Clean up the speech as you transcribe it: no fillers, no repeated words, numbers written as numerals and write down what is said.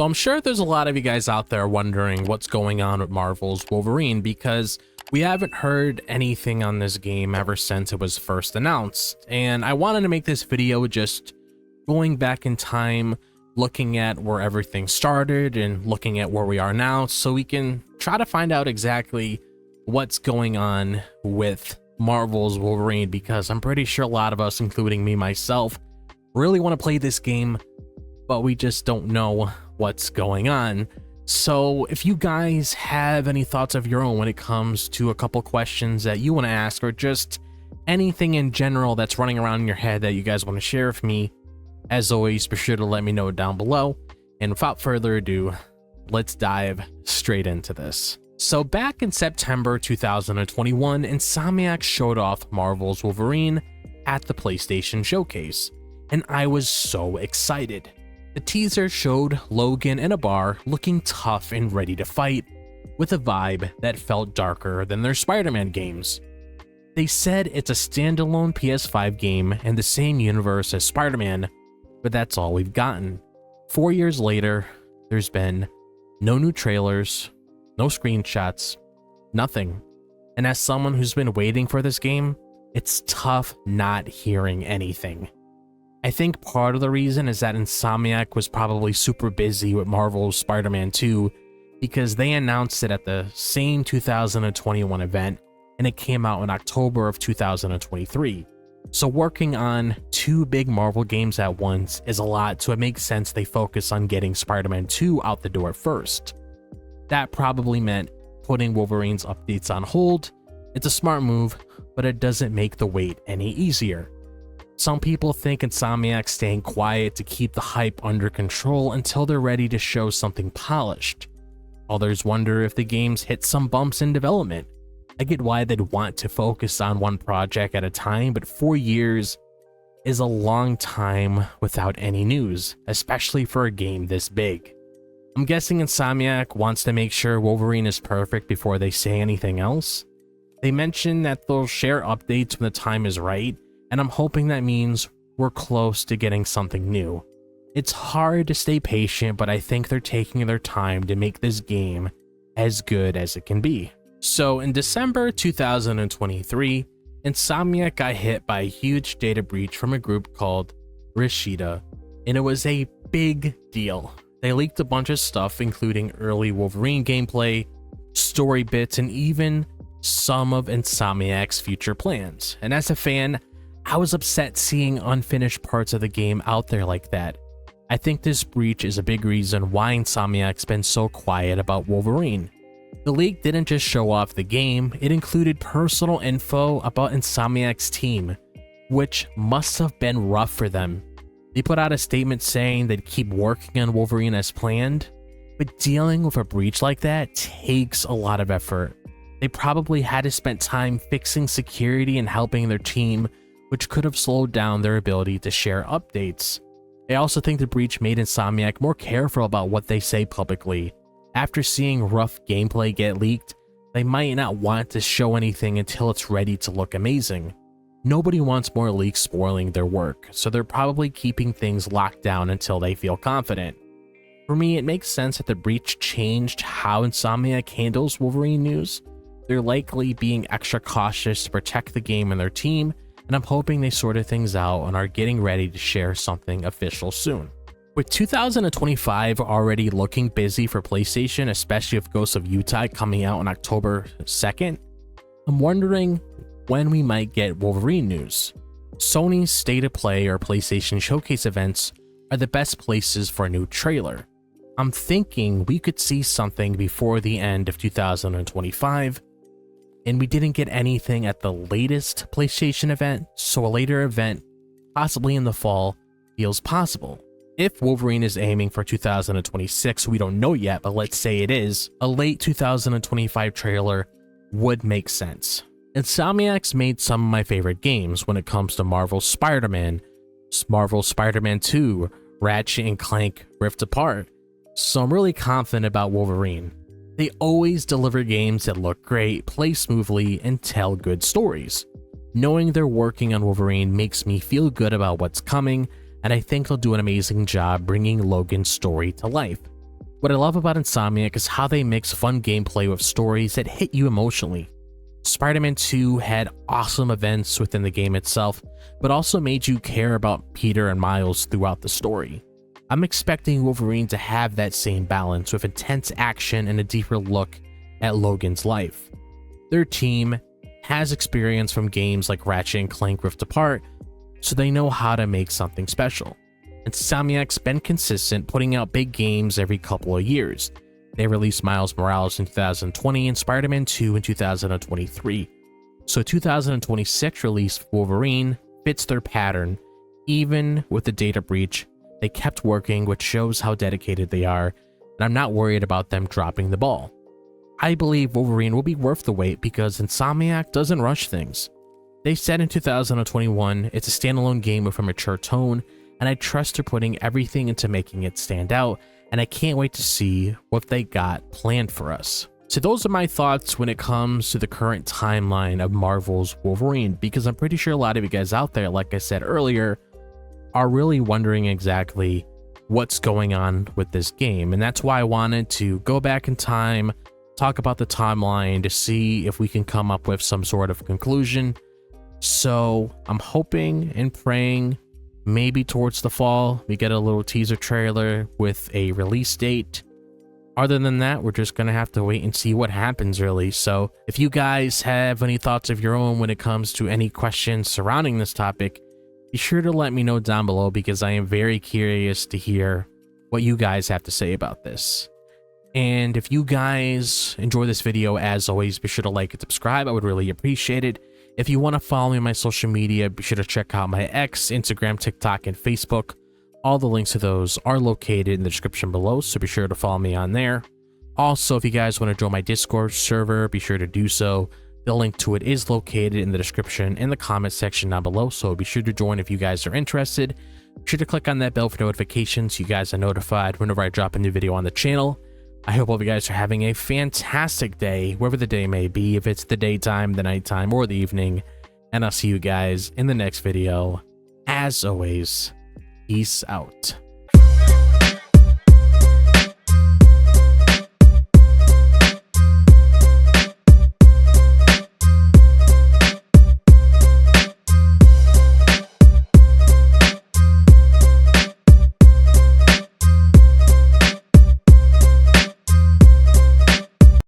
I'm sure there's a lot of you guys out there wondering what's going on with Marvel's Wolverine, because we haven't heard anything on this game ever since it was first announced. And I wanted to make this video just going back in time, looking at where everything started and looking at where we are now, so we can try to find out exactly what's going on with Marvel's Wolverine, because I'm pretty sure a lot of us, including me myself, really want to play this game, but we just don't know what's going on. So if you guys have any thoughts of your own when it comes to a couple questions that you want to ask, or just anything in general that's running around in your head that you guys want to share with me, as always, be sure to let me know down below. And without further ado, let's dive straight into this. So back in September 2021, Insomniac showed off Marvel's Wolverine at the PlayStation Showcase, and I was so excited. The teaser showed Logan in a bar looking tough and ready to fight, with a vibe that felt darker than their Spider-Man games. They said it's a standalone PS5 game in the same universe as Spider-Man, but that's all we've gotten. 4 years later, there's been no new trailers, no screenshots, nothing. And as someone who's been waiting for this game, it's tough not hearing anything. I think part of the reason is that Insomniac was probably super busy with Marvel's Spider-Man 2, because they announced it at the same 2021 event, and it came out in October of 2023. So working on two big Marvel games at once is a lot, so it makes sense they focus on getting Spider-Man 2 out the door first. That probably meant putting Wolverine's updates on hold. It's a smart move, but it doesn't make the wait any easier. Some people think Insomniac's staying quiet to keep the hype under control until they're ready to show something polished. Others wonder if the game's hit some bumps in development. I get why they'd want to focus on one project at a time, but 4 years is a long time without any news, especially for a game this big. I'm guessing Insomniac wants to make sure Wolverine is perfect before they say anything else. They mentioned that they'll share updates when the time is right, and I'm hoping that means we're close to getting something new. It's hard to stay patient, but I think they're taking their time to make this game as good as it can be. So in December 2023, Insomniac got hit by a huge data breach from a group called Rishida, and it was a big deal. They leaked a bunch of stuff, including early Wolverine gameplay, story bits, and even some of Insomniac's future plans. And as a fan, I was upset seeing unfinished parts of the game out there like that. I think this breach is a big reason why Insomniac's been so quiet about Wolverine. The leak didn't just show off the game, it included personal info about Insomniac's team, which must have been rough for them. They put out a statement saying they'd keep working on Wolverine as planned, but dealing with a breach like that takes a lot of effort. They probably had to spend time fixing security and helping their team, which could have slowed down their ability to share updates. I also think the breach made Insomniac more careful about what they say publicly. After seeing rough gameplay get leaked, they might not want to show anything until it's ready to look amazing. Nobody wants more leaks spoiling their work, so they're probably keeping things locked down until they feel confident. For me, it makes sense that the breach changed how Insomniac handles Wolverine news. They're likely being extra cautious to protect the game and their team, and I'm hoping they sorted things out and are getting ready to share something official soon. With 2025 already looking busy for PlayStation, especially with Ghosts of Utah coming out on October 2nd, I'm wondering when we might get Wolverine news. Sony's State of Play or PlayStation Showcase events are the best places for a new trailer. I'm thinking we could see something before the end of 2025, and we didn't get anything at the latest PlayStation event, so a later event, possibly in the fall, feels possible. If Wolverine is aiming for 2026, we don't know yet, but let's say it is, a late 2025 trailer would make sense. Insomniac's made some of my favorite games when it comes to Marvel Spider-Man, Marvel Spider-Man 2, Ratchet & Clank Rift Apart, so I'm really confident about Wolverine. They always deliver games that look great, play smoothly, and tell good stories. Knowing they're working on Wolverine makes me feel good about what's coming, and I think they'll do an amazing job bringing Logan's story to life. What I love about Insomniac is how they mix fun gameplay with stories that hit you emotionally. Spider-Man 2 had awesome events within the game itself, but also made you care about Peter and Miles throughout the story. I'm expecting Wolverine to have that same balance with intense action and a deeper look at Logan's life. Their team has experience from games like Ratchet & Clank Rift Apart, so they know how to make something special. Insomniac's been consistent, putting out big games every couple of years. They released Miles Morales in 2020 and Spider-Man 2 in 2023. So 2026 release Wolverine fits their pattern. Even with the data breach, they kept working, which shows how dedicated they are, and I'm not worried about them dropping the ball. I believe Wolverine will be worth the wait because Insomniac doesn't rush things. They said in 2021 it's a standalone game with a mature tone, and I trust they're putting everything into making it stand out, and I can't wait to see what they got planned for us. So those are my thoughts when it comes to the current timeline of Marvel's Wolverine, because I'm pretty sure a lot of you guys out there, like I said earlier, are really wondering exactly what's going on with this game. And that's why I wanted to go back in time, talk about the timeline to see if we can come up with some sort of conclusion. So I'm hoping and praying maybe towards the fall we get a little teaser trailer with a release date. Other than that, we're just gonna have to wait and see what happens really. So if you guys have any thoughts of your own when it comes to any questions surrounding this topic, be sure to let me know down below, because I am very curious to hear what you guys have to say about this. And if you guys enjoy this video, as always, be sure to like and subscribe. I would really appreciate it. If you want to follow me on my social media, be sure to check out my X, Instagram, TikTok, and Facebook. All the links to those are located in the description below, so be sure to follow me on there. Also, if you guys want to join my Discord server, be sure to do so. The link to it is located in the description and the comment section down below, so be sure to join if you guys are interested. Be sure to click on that bell for notifications so you guys are notified whenever I drop a new video on the channel. I hope all of you guys are having a fantastic day, wherever the day may be, if it's the daytime, the nighttime, or the evening. And I'll see you guys in the next video. As always, peace out.